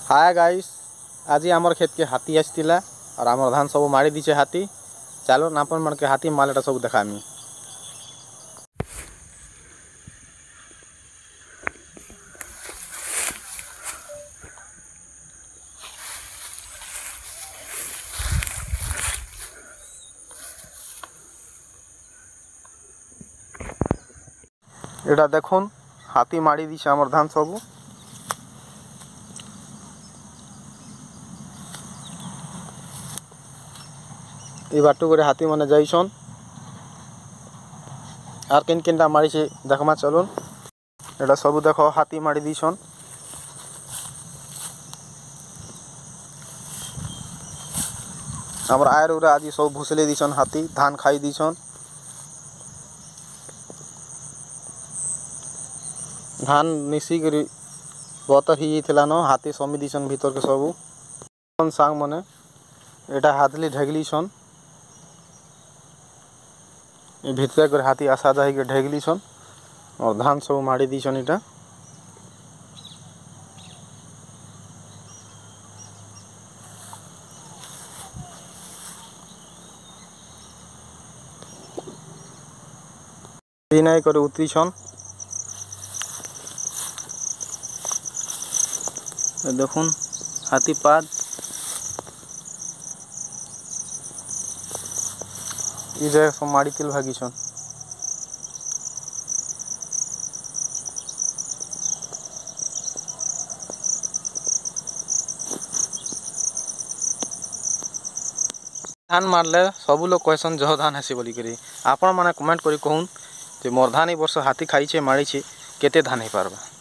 Hi guys, आज आमर खेत के हाथी आसला और आमर धान सब मारी दीचे हाथी। चलो नापन मन के हाथी मालटा सब देखामी। एटा देखुन हाथी मारी दीचे आमर धान सब। ये बाटू करे हाथी माने जाइछन आर किन किनटा मारी छे देखमा चलुन। एटा सब देखो हाथी मारी दीछन। हमर आयर उरा आज सब भूसले दीछन, हाथी धान खाई दीछन। धान निसी करी बतर ही थिला न हाथी समी दीछन भीतर के सब सांग मने। एटा हाथली ढेगली छन, ये भीतर कर हाथी आशा जाही के ढेगली छन और धान सब मारी दीछन। एटा बिनाई करे उतरी छन। देखुन हाथी पाद इधर सब मारी तिल भागी छन। धान मारले सब लोग कहसन जह धान हेसी बोली करी। आपण माने कमेंट करी कहून जे मोर धान ए वर्ष हाथी खाई छे मारी छे केते धान हे पारबा।